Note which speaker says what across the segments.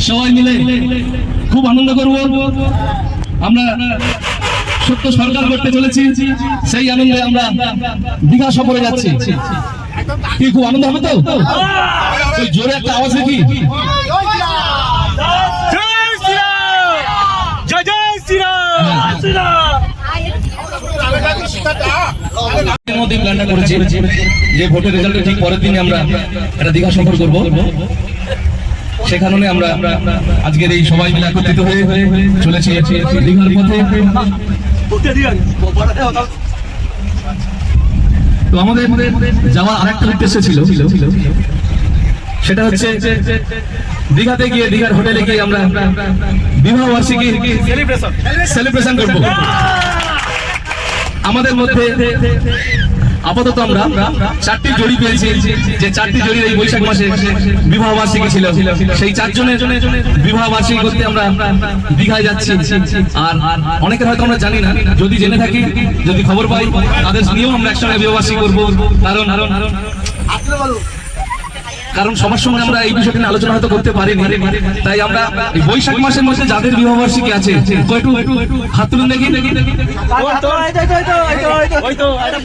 Speaker 1: সবাই মিলে খুব আনন্দ করব। আমরা সত্য সরকার করতে চলেছি, সেই আনন্দে আমরা দীঘা সফরে যাচ্ছি। কি খুব আনন্দ হবে তো? ওই জোরে একটা আওয়াজ দেখি। প্ল্যানটা করেছি যে ভোটের রেজাল্টের ঠিক পরের দিনে আমরা একটা দীঘা সফর করব। সে কারণে আমরা আজকের এই সবাই মিলে একত্রিত হয়ে চলেছি দীঘার পথে। তো আমাদের যাওয়ার আরেকটা উদ্দেশ্য ছিল, সেটা হচ্ছে দীঘাতে গিয়ে দীঘার হোটেলে গিয়ে আমরা বিবাহ বার্ষিকী সেলিব্রেশন করব। আমাদের মধ্যে আপাতত আমরা 4টি জড়ি পেয়েছি, যে 4টি জড়ির এই বৈশাখ মাসে বিবাহ বার্ষিকী ছিল। সেই 4 জনের বিবাহ বার্ষিকী করতে আমরা দীঘায় যাচ্ছি। আর অনেকের হয়তো আমরা জানি না, যদি জেনে থাকি, যদি খবর পাই, তাদের নিয়েও আমরা একসঙ্গে বিবাহ বার্ষিকী করবো। কারণ সবার সঙ্গে আমরা এই বিষয়টা নিয়ে আলোচনা হয়তো করতে পারিনি, তাই আমরা এই বৈশাখ মাসের মধ্যে যাদের বিবাহ বার্ষিকী আছে একটু হাত তুলুন দেখি।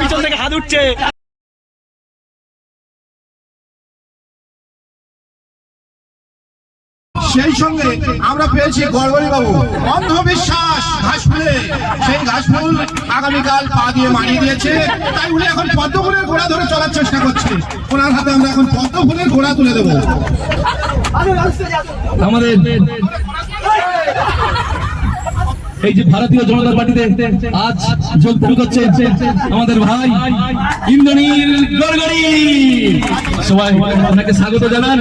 Speaker 1: পিছন থেকে হাত উঠছে।
Speaker 2: সেই সঙ্গে আমরা পেয়েছি গড়গড়ি বাবু অন্ধবিশ্বাস ঘাসফুলে, সেই ঘাসফুল আগামীকাল পা দিয়ে মানিয়ে দিয়েছে, তাই উনি এখন পদ্ম ফুলের ঘোড়া ধরে চলার চেষ্টা করছে। ওনার হাতে আমরা এখন পদ্ম ফুলের ঘোড়া তুলে দেবো।
Speaker 1: আমাদের এই যে ভারতীয় জনতা পার্টিতে আজ যোগদান করছে আমাদের ভাই ইন্দ্রনীল গড়গড়ি, সবাই ওনাকে স্বাগত জানান।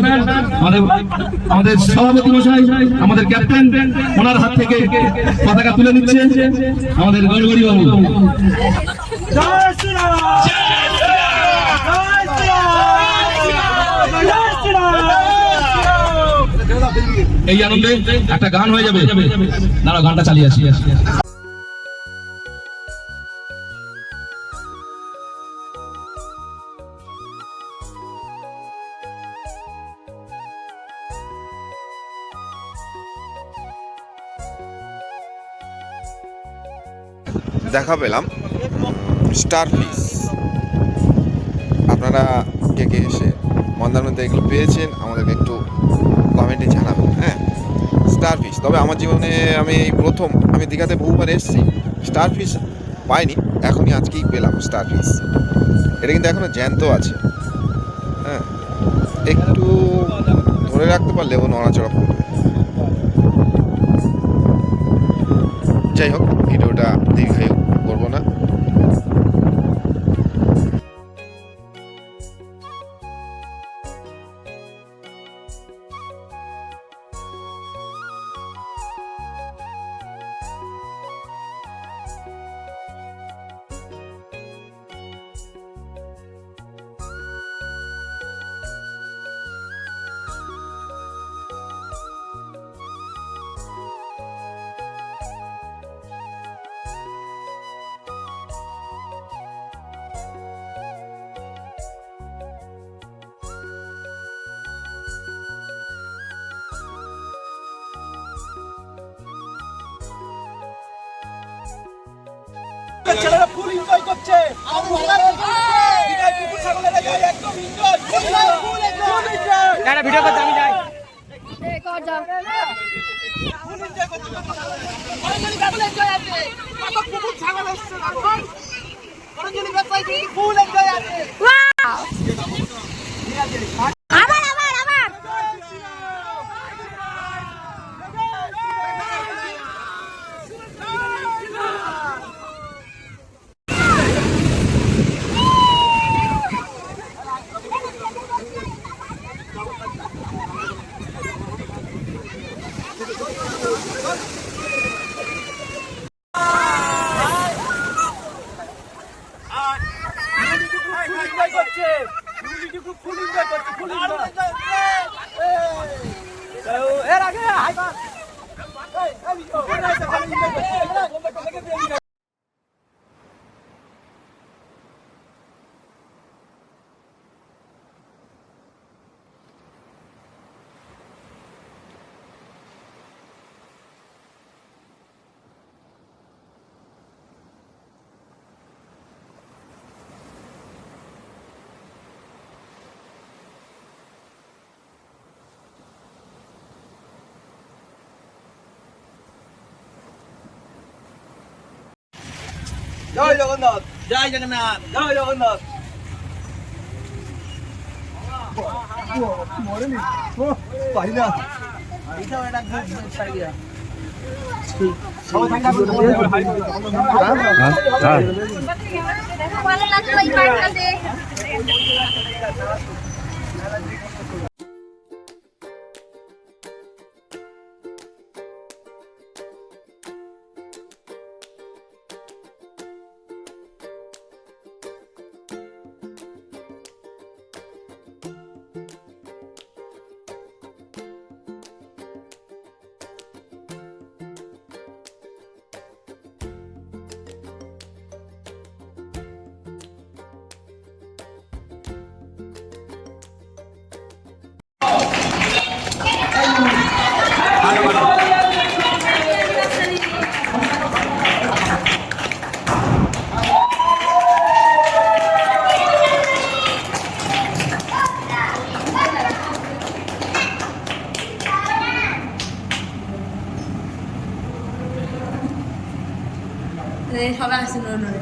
Speaker 1: আমাদের সভাপতি মশাই, আমাদের ক্যাপ্টেন, ওনার হাত থেকে পতাকা তুলে নিচ্ছে আমাদের গড়গড়ি বাবু। এই আনন্দে একটা গান হয়ে যাবে, দাঁড়াও গানটা চালিয়ে আসি।
Speaker 3: দেখা পেলাম স্টার ফিশ। আপনারা কে কে এসে মন্দারমণিতে এগুলো পেয়েছেন আমাদেরকে একটু কমেন্টে জানাবেন। হ্যাঁ, স্টার ফিশ, তবে আমার জীবনে আমি এই প্রথম, আমি দীঘাতে বহুবার এসেছি, স্টার ফিশ পাইনি, এখনই আজকেই পেলাম স্টার ফিশ। এটা কিন্তু এখনও জ্যান্ত আছে। হ্যাঁ, একটু ধরে রাখতে পারলে ও নড়াচড়া করবে। যাই হোক, ভিডিওটা দীর্ঘায়ু করবো না।
Speaker 4: ছেলেরা ফুল এনজয় করছে। ভিডিও করতে আমি যাই। ফুল এনজয় আছে। জয় জগন্নাথ, জয় জগন্নাথ, জয় জগন্নাথ।
Speaker 5: ভালো লাগলো এই পার্কটাতে। সবাই আসছে নড়ে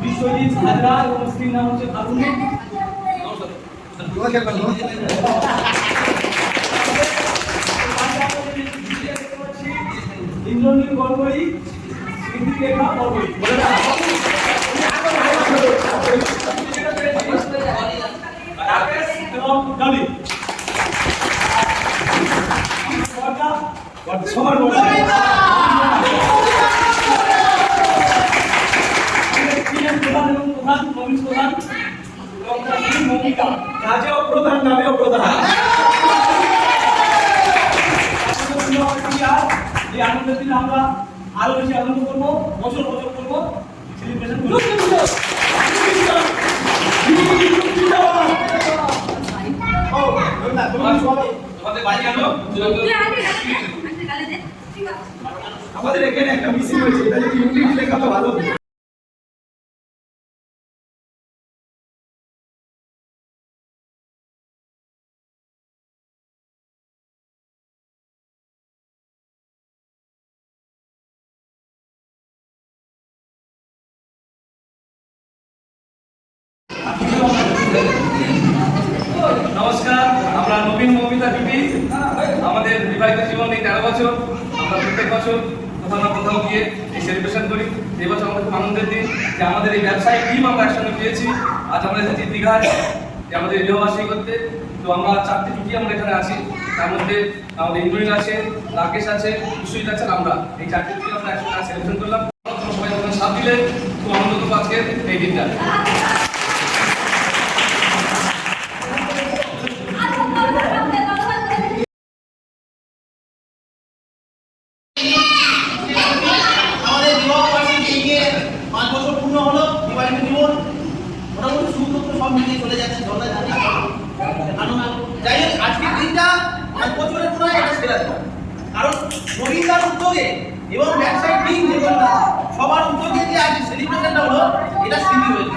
Speaker 6: বিশ্বজিৎ হাজরা এবং স্ত্রীর নাম হচ্ছে ফাল্গুনী। ইন্দ্রনীল গড়গড়ি, স্মৃতিরেখা গড়গড়ি, রাকেশ এবং ডলি। সবার প্রধান এবং প্রধান নবীন প্রধান মমিতা কাজেও প্রধান নামেও প্রধান। এই আনন্দের দিনে আমরা আরো বেশি আনন্দ করবো, বছর বছর করবো, সেলিব্রেশন করবো। আমাদের এখানে একটা মিছিল হয়েছে, এটা যদি ইউনিট লেখা তো ভালো। নমস্কার, আমরা নবীন মমিতা জুটি। আমাদের বিবাহিত জীবন এই 13 বছর। আমরা প্রত্যেক বছর কোথাও না কোথাও গিয়ে এই সেলিব্রেশন করি। এই বছর আমাদের খুব আনন্দের দিন যে আমাদের এই ব্যবসায়িক টিম আমরা একসঙ্গে পেয়েছি। আজ আমরা এসেছি দীঘায় যে আমাদের বিবাহবার্ষিকী করতে। তো আমরা 4টি জুটি আমরা এখানে আছি। তার মধ্যে আমাদের ইন্দ্রনীল আছে, রাকেশ আছে, বিশ্বজিৎ আছে, আমরা এই 4টি জুটি আমরা একসঙ্গে সেলিব্রেশন করলাম। সবাই ওখানে সাথ দিলে খুব আনন্দ করবো আজকে এই দিনটা।
Speaker 4: আমাদের বিবাহবার্ষিকী নিয়ে 5 বছর পূর্ণ হলো। বিবাহিত জীবন মোটামুটি সুন্দর সব মিলিয়ে চলে যাচ্ছে। যাই হোক, আজকের দিনটা 5 বছরের পুরো একটা সেরা দিন। কারণ নবীনদার উদ্যোগে এবং ব্যবসায়িক টিম যেগুলো সবার উদ্যোগে যে আজ সেলিব্রেশনটা হলো, এটা স্মৃতি হয়েছে।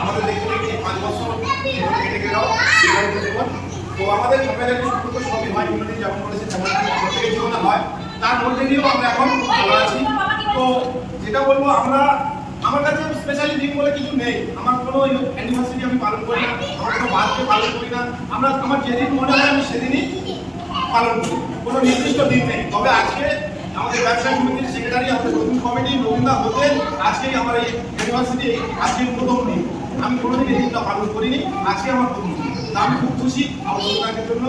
Speaker 2: আমাদের দেখতে 5 বছর কেটে গেল বিবাহিত জীবন। তো আমাদের ফ্যামিলির সম্পর্ক সবই হয়, উন্নতি যেমন করেছে তেমন প্রত্যেকের জীবনে হয়। তার মধ্যে দিয়েও আমরা এখন ভালো আছি। তো যেটা বলবো, আমার কাছে স্পেশালি দিন বলে কিছু নেই। আমার কোনো অ্যানিভার্সারি আমি পালন করি না, আমার কোনো বার্থডে পালন করি না। আমার যেদিন মনে হয় আমি সেদিনই পালন করি, কোনো নির্দিষ্ট দিন নেই। তবে আজকে আমাদের ব্যবসায়ী সমিতির সেক্রেটারি, আমাদের নতুন কমিটি নবীনদা হতে আজকেই আমার এই ইউনিভার্সিটি আজকে প্রথম দিন। আমি কোনোদিন এই দিনটা পালন করিনি, আজকে আমার প্রথম দিন। আমি খুব খুশি আমার নবীনদার জন্য।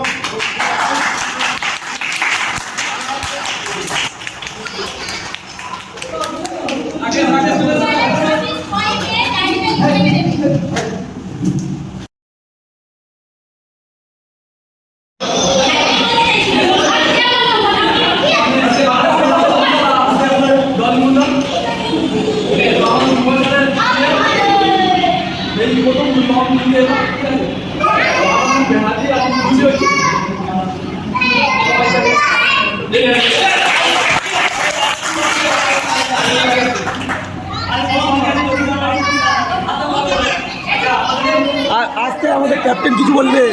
Speaker 1: প্রথম সব মিলিয়ে ঠিক আছে আমাদের হাতে আমি খুশি হচ্ছি
Speaker 7: আজকে আমাদের ক্যাপ্টেন কিছু বললে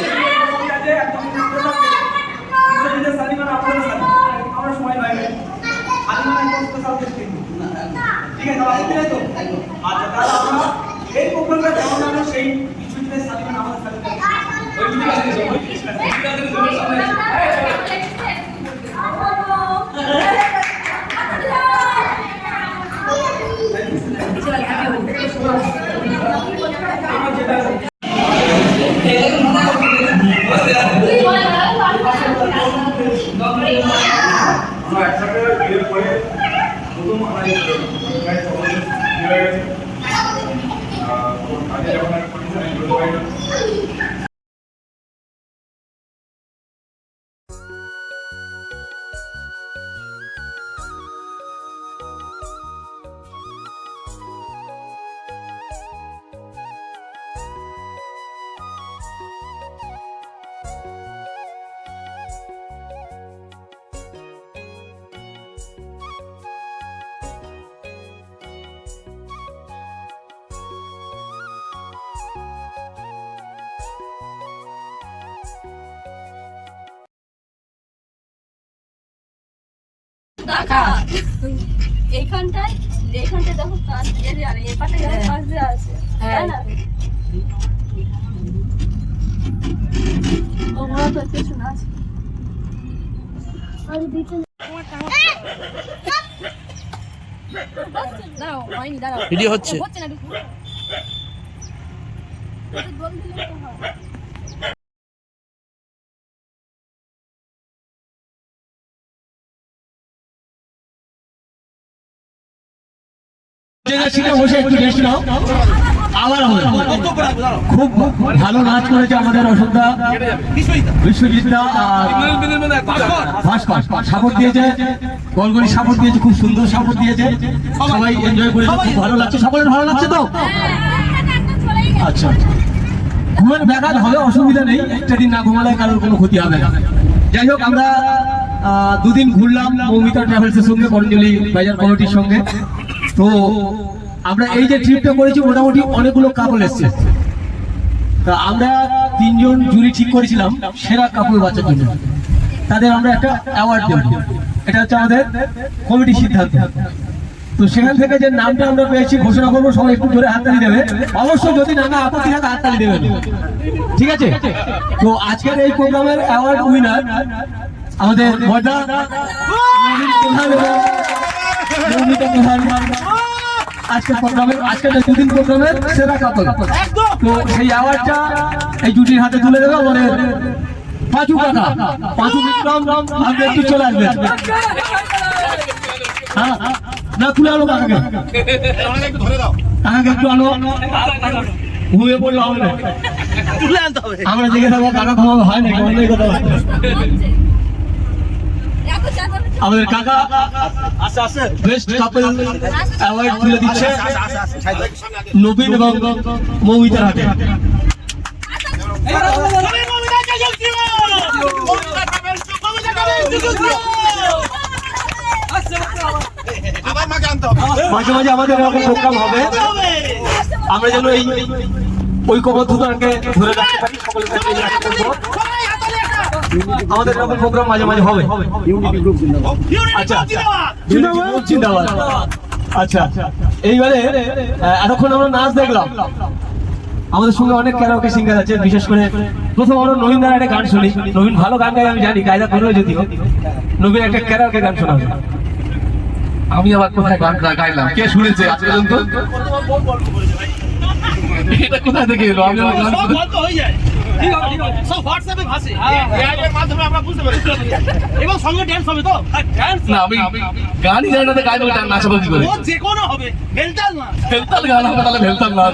Speaker 5: এইখানটায় দেখো কাজ দিয়ে আর এই পাশে কাজ দিয়ে আছে তাই না ওগুলো তো কিছু না আছে আর দিতে দাঁড়াও হয়নি দাঁড়াও
Speaker 7: ভিডিও হচ্ছে
Speaker 5: হচ্ছে না দেখো বল দিলে তো হয়
Speaker 1: বসে একটু রেস্ট নাও আবার হবে খুব ভালো নাচ করেছে আমাদের অসুবিধা বিশ্বজিৎদা আর ভাস্কর সাপোর্ট দিয়েছে গলগলি সাপোর্ট দিয়েছে খুব সুন্দর সাপোর্ট দিয়েছে সবাই এনজয় করেছে খুব ভালো লাগছে সকলের ভালো লাগছে তো আচ্ছা ঘুমের ব্যাঘাত হবে অসুবিধা নেই একটা দিন না ঘুমালে কারোর কোনো ক্ষতি হবে না যাই হোক আমরা দুদিন ঘুরলাম মৌমিতা ট্রাভেলসের সঙ্গে করঞ্জলি বাজার কমিটির সঙ্গে তো আমরা এই যে ট্রিপটা করেছি মোটামুটি অনেকগুলো কাপল এসছে তা আমরা 3 জন জুরি ঠিক করেছিলাম সেরা কাপল বাচ্চার জন্য তাদের আমরা একটা অ্যাওয়ার্ড দেব এটা হচ্ছে আমাদের কমিটির সিদ্ধান্ত তো সেখান থেকে যে নামটা আমরা পেয়েছি ঘোষণা করবো সবাই একটু ধরে হাততালি দেবে অবশ্যই যদি নামে আপত্তি থাকে হাততালি দেবেন ঠিক আছে তো আজকের এই প্রোগ্রামের অ্যাওয়ার্ড উইনার আমাদের বড়দা আজকের প্রোগ্রামের আজকের দুদিন প্রোগ্রামের সেরা কাপল তো সেই অ্যাওয়ার্ডটা এই জুটির হাতে তুলে দেবে আমাদের পাঁচু কাকা পাঁচু বিক্রম আপনি একটু চলে আসবেন হ্যাঁ না তুলে আনো কাকাকে কাকাকে একটু আনো ঘুমিয়ে পড়লে হবে না আমরা দেখে থাকবো কাকা ঘুমাবে হয় নাকি অন্য কথা আমাদের কাকা বেস্ট কাপল অ্যাওয়ার্ড তুলে দিচ্ছে নবীন এবং মৌমিতার হাতে মাঝে মাঝে আমাদের এরকম প্রোগ্রাম হবে আমরা যেন এই ঐক্যবদ্ধতাকে ধরে রাখতে পারি সকলের কাছে আমাদের এরকম প্রোগ্রাম মাঝে মাঝে হবে আচ্ছা জিন্দাবাদ আচ্ছা এইবারে এতক্ষণ আমরা নাচ দেখলাম আমাদের সঙ্গে অনেক ক্যারাওকে সিঙ্গার আছে বিশেষ করে প্রথম আমরা নবীন দ্বারা একটা গান শুনি নবীন ভালো গান গাই আমি জানি কায়দা করবে যদিও নবীন একটা ক্যারাওকে গান শোনাবে আমি আবার কোথায় গান গাইলাম কে শুনেছে আজ পর্যন্ত এটা কোথা থেকে এলো আমি আমার গান হয়ে যায় সব হোয়াটসঅ্যাপে ভাসে এর মাধ্যমে আমরা বুঝতে পারি এবং সঙ্গে ড্যান্স হবে তো ড্যান্স না আমি গানই জানি না গাইবো গান নাচাবো কি করে ও যে কোনো হবে ভেলতাল না ভেলতাল গান হবে তাহলে ভেলতাল না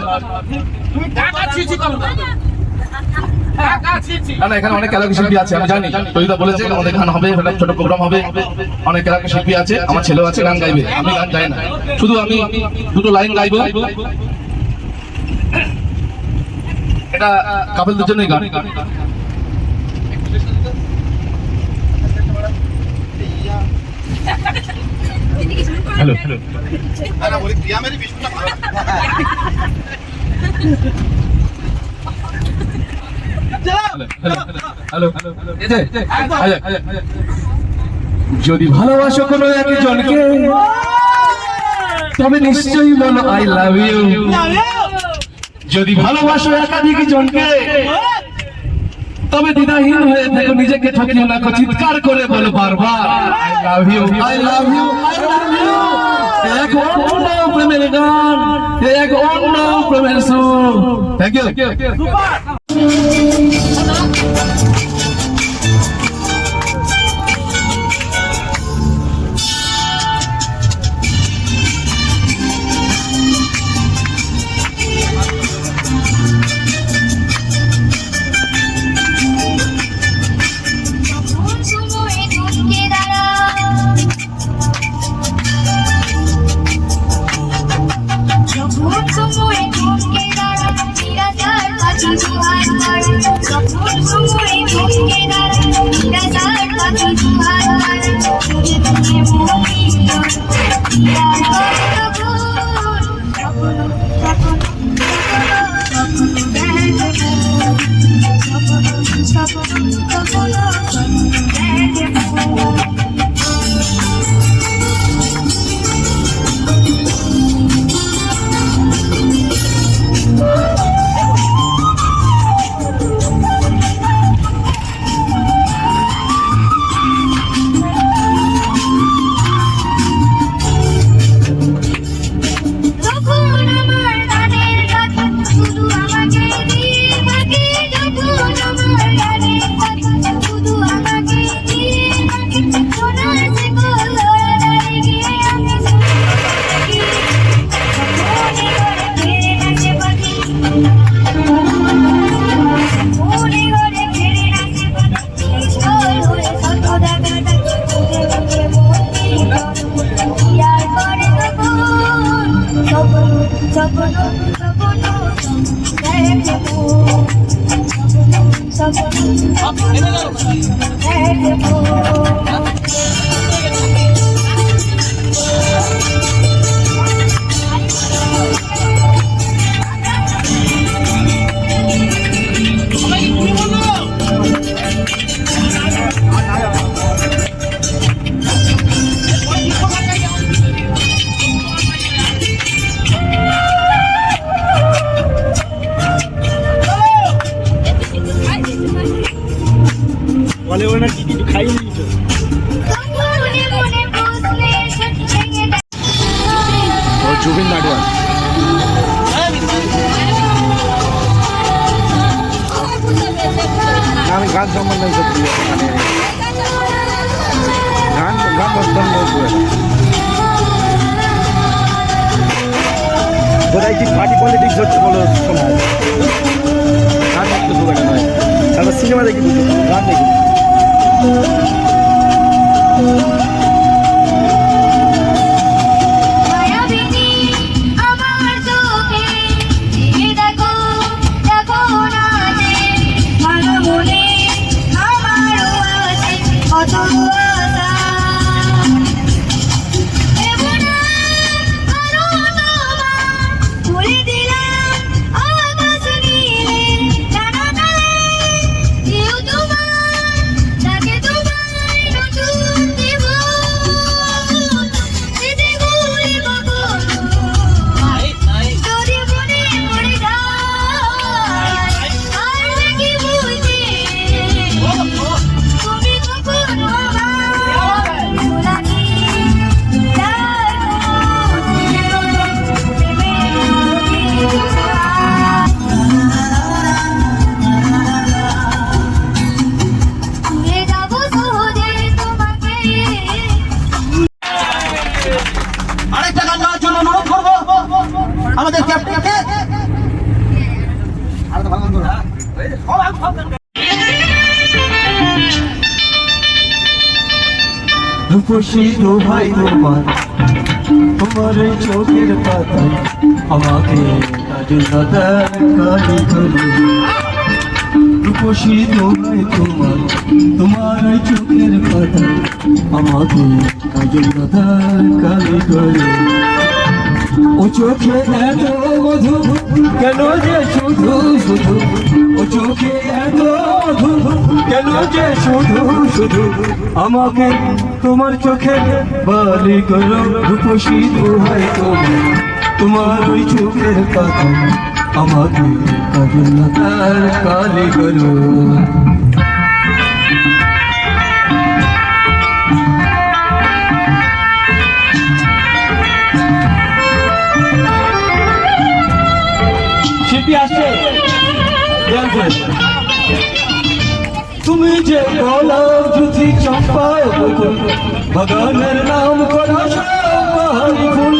Speaker 1: তুমি টাকা ছিছি করো না এখানে অনেক ক্যারাওকে শিল্পী আছে আমি জানি তৈদা বলেছে আমাদের গান হবে একটা ছোট প্রোগ্রাম হবে অনেক ক্যারাওকে শিল্পী আছে আমার ছেলেও আছে গান গাইবে আমি গান গাই না শুধু আমি দুটো লাইন গাইবো এটা কাপলদের জন্যই গান। হ্যালো হ্যালো হ্যালো যদি ভালোবাসো কোনো একজনকে তবে নিশ্চয়ই বলো আই লাভ ইউ। যদি ভালোবাসো একাধিক জনকে তবে দ্বিধাহীন হয়ে থেকো, নিজেকে ঠকিও না, চিৎকার করে বলো বারবার I love you, I love you, I love you. এক অন্য প্রেমের গান, এক অন্য প্রেমের সুর। Thank you.
Speaker 7: বলে ওরা কি কিছু খাইয়ে নিয়েছো? ও জুবিন নাডিয়ার আমি গান সম্বন্ধে সত্যি মানে গান গান বলতাম বোধহয় কি পার্টি পলিটিক্স হচ্ছে বলো শোনায় গান দেখতে খুব একটা নয়, তারপর সিনেমা দেখি বুঝতে গান দেখি।
Speaker 4: আরেকটা গান গাওয়ার জন্য অনুরোধ করবো আমাদের ক্যাপ্টেনকে।
Speaker 8: রূপসী ভাই তোমার তোমার চোখের পাতায় আমাকে কাজলতার কারিগরি রূপসী তোমায় তোমার চোখের কথা আমাকে কাজলতার কারিগরি ও চোখে এত মধু কেন যে শুধু শুধু ও চোখে এত মধু কেন যে শুধু শুধু আমাকে তোমার চোখে বালি করো রূপসী দোহাই তোমার ওই চোখের কথা আমাকে কাজলতার কালি করো শিল্পী আসছে তুমি যে গোলাপ জুথি চম্পা বকুল বাগানের নাম করা পাহাড়ি ফুল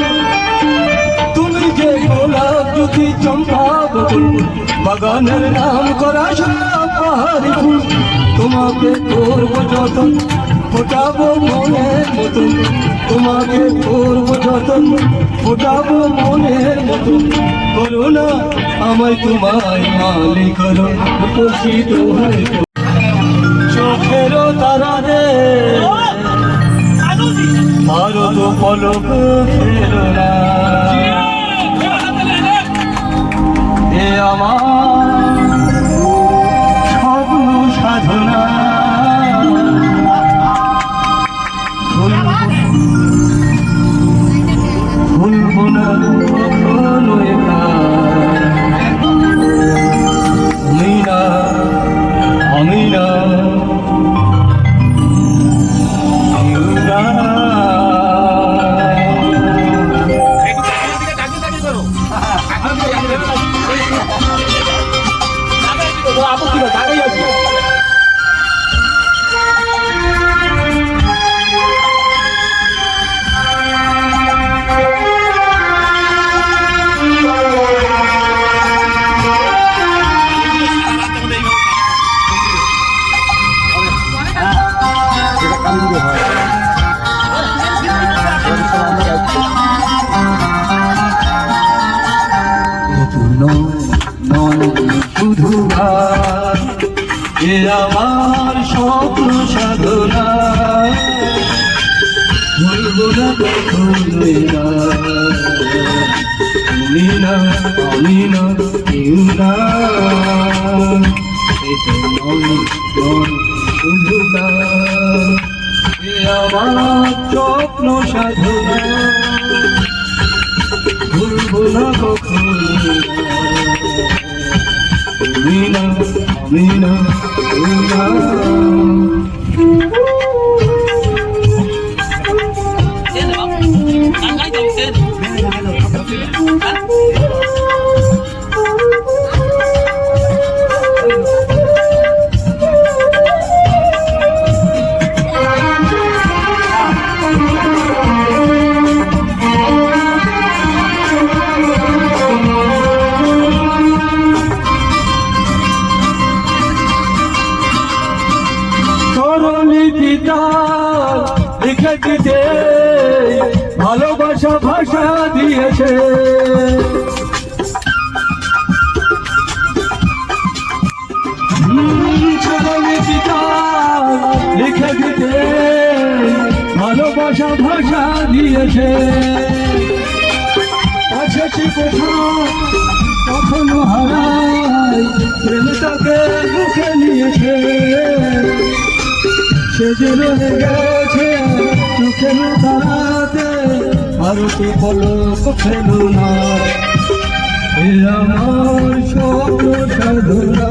Speaker 8: তুমি যে গোলাপ জুথি চম্পা বকুল বাগানের নাম করা পাহাড়ি ফুল তোমাকে করবো যতন ফোটাবো মনের মতন তোমাকে করবো যতন ফোটাবো মনের মতন করো না আমায় তোমায় মালিক করো উপস্থিত হয়ে চোখেরও তারা রে ভারত পলক ফেরো না এ আমার স্বপ্ন সাধনা ভুলবো না কখনো একা আমি না শুধু এ আমার স্বপ্ন সাধনা ভুলবো না কখনো তুমি না আমি না কেউ না শুধু এ আমার স্বপ্ন সাধনা ভুলবো না কখনো আমি না লিখে দিতে ভালোবাসা ভাষা দিয়েছে লিখে দিতে ভালোবাসা ভাষা দিয়েছে আছে কোথাও কখনো হারাই প্রেমটাকে মুখে নিয়েছে সে যে রয়ে গেছে চোখের তারাতে ভারতে পলক ফেলো না এ আমার স্বপ্ন সাধনা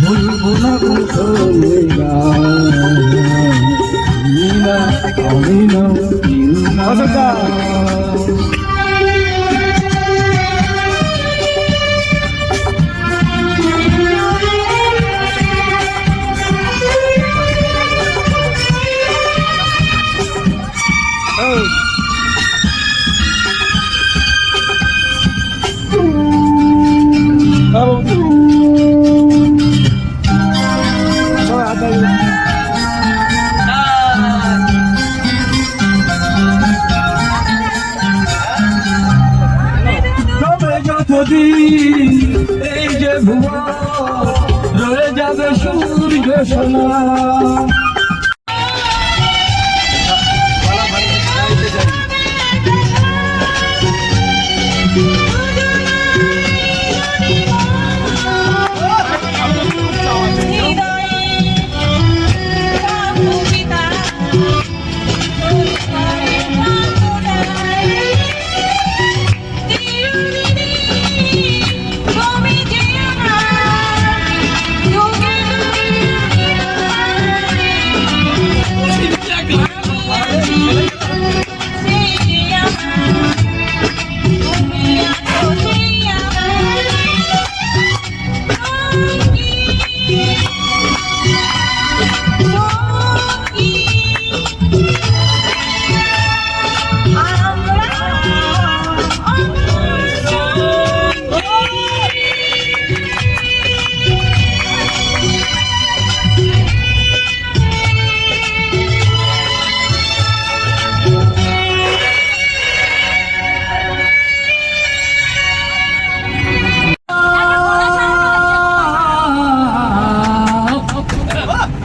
Speaker 8: ভুলবো না কখনো আমি না এই যে ভুয়া রয়ে যাবে সূর্য সোনা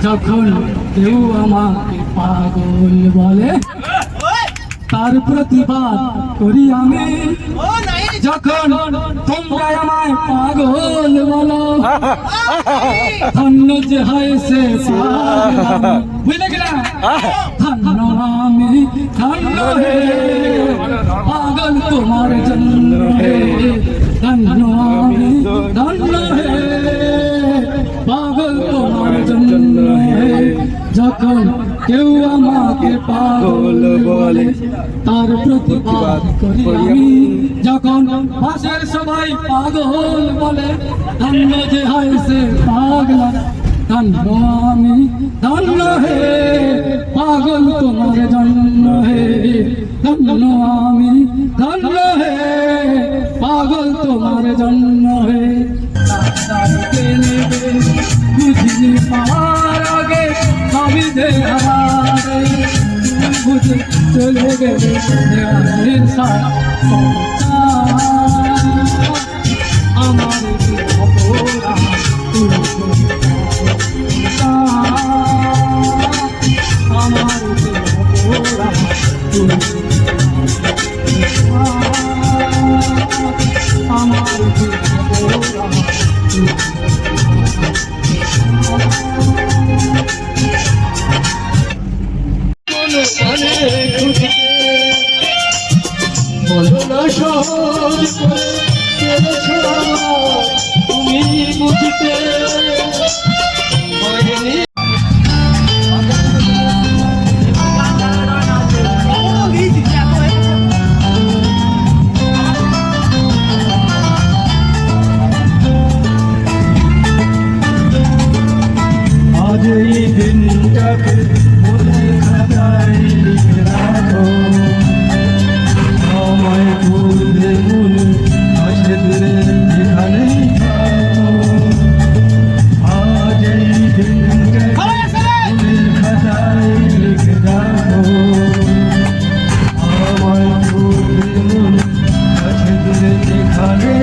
Speaker 8: যখন কেউ আমাকে পাগল বলে তার প্রতিবাদ করি আমি যখন তোমরা আমায় পাগল বলো ধন্য যে হয় সে পাগল। বুঝলে কিনা ধন্য আমি ধন্য হে পাগল তোমার জন্য হে ধন্য আমি ধন্য হে পাগল তোমার জন্য হে যখন কেউ আমাকে পাগল বলে তার প্রতিবাদ করি আমি যখন পাশের সবাই পাগল বলে ধন্য যে হয় সে পাগলা ধন্য আমি ধন্য হে পাগল তোমার জন্য হে ধন্য আমি ধন্য হে পাগল তোমার জন্য হে বুঝলি পাওয়ার আগে সবই দেহারে বুঝে চলে গেলে দেওয়ালের আমার বলো না সহজ তুমি বুঝতে পারিনি আজ এই দিনটাকে মনে খাতায় লিখে রাখো আমায় ভুলবে মনে আসে দূরে যেখানে আজ এই দিনটাকে মনে খাতায় লিখে রাখো আমায় ভুলবে মনে আসে দূরে যেখানে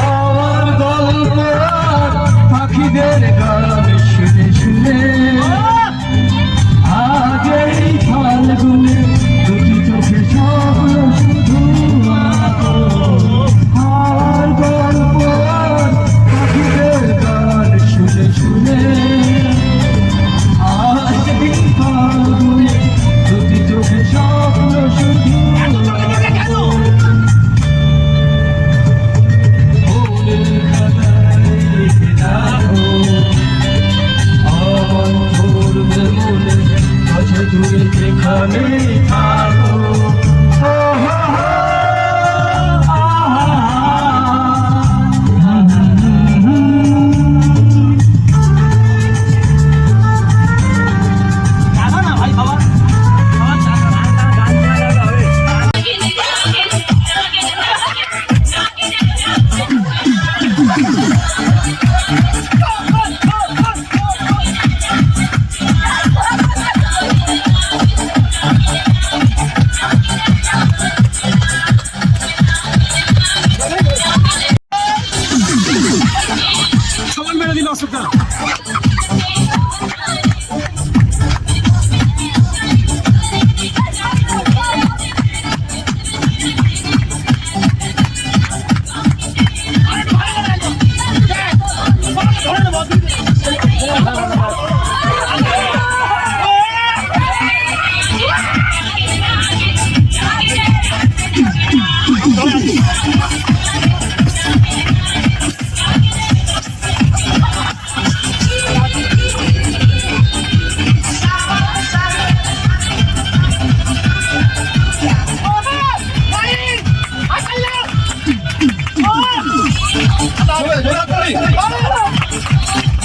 Speaker 8: আমার গল্প পাখিদের গান শুনে শুনে আজ এই ফাল্গুনে দুটি চোখে স্বপ্ন শুধু আমার গল্প পাখিদের গান শুনে শুনে আজ এই ফাল্গুনে দুটি চোখে স্বপ্ন শুধু মনের খাতায় লিখে রাখো
Speaker 7: দিল অশোকদা।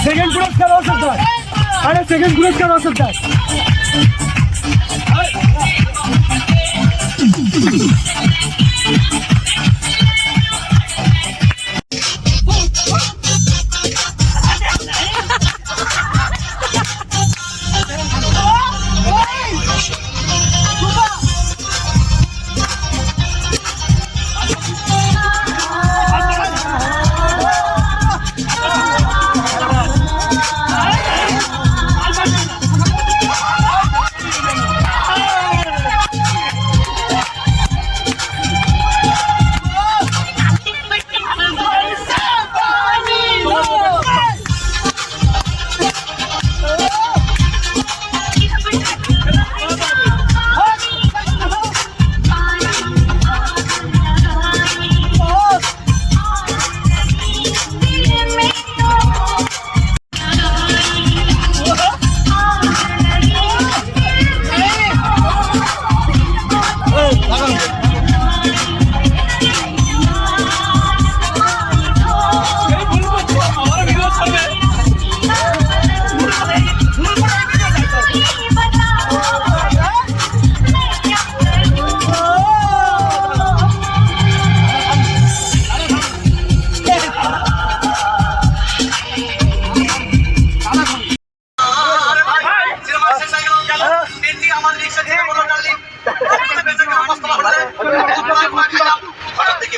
Speaker 7: সেকেন্ড পুরস্কার অশোকদা। আরে সেকেন্ড পুরস্কার অশোকদা।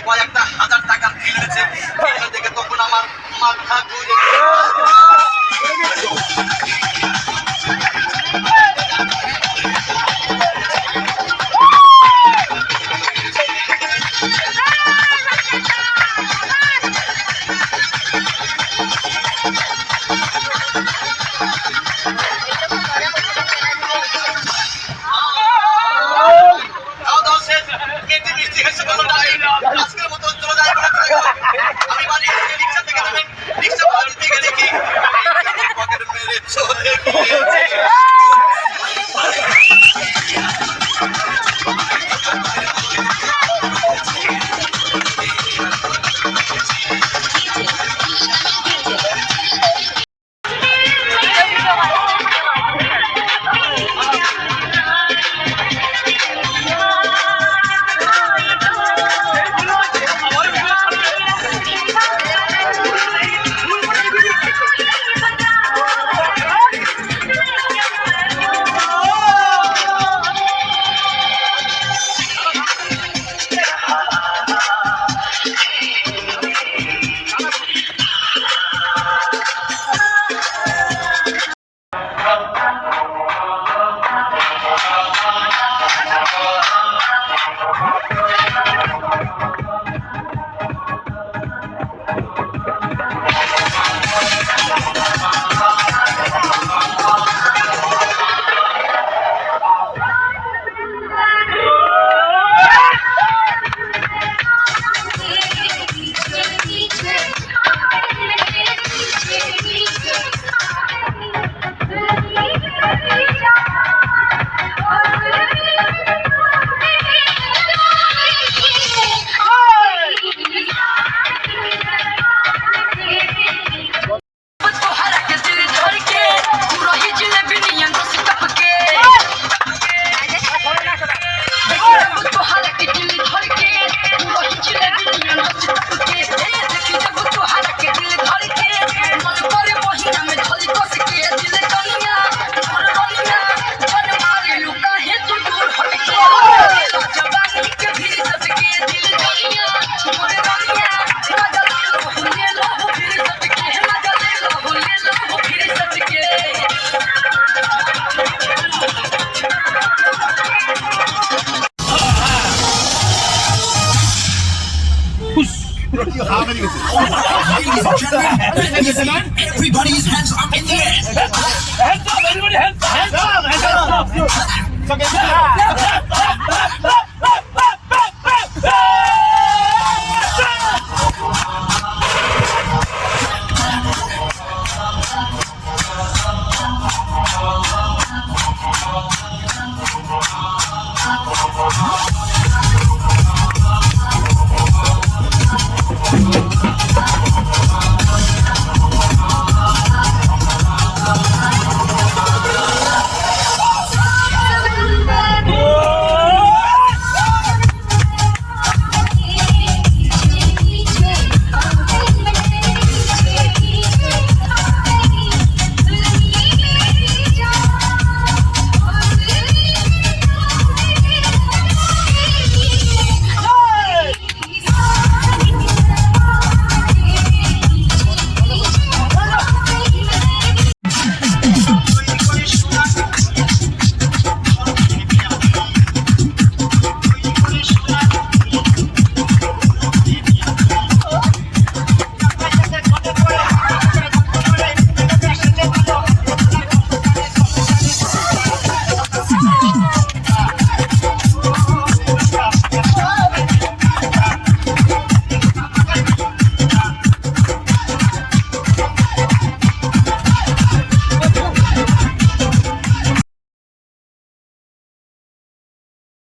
Speaker 4: কয়েকটা হাজার টাকার বিল হয়েছে, এখান থেকে তখন আমার মাথা ঘুরে আজকের মতো চলে যায়। আমি বাড়ি রিক্সা থেকে নেমে রিক্সা ভাড়া দিতে গেলে কি পকেট মেরে চলে
Speaker 9: Everybody's hands up in the air.
Speaker 6: Hands up, everybody, hands up.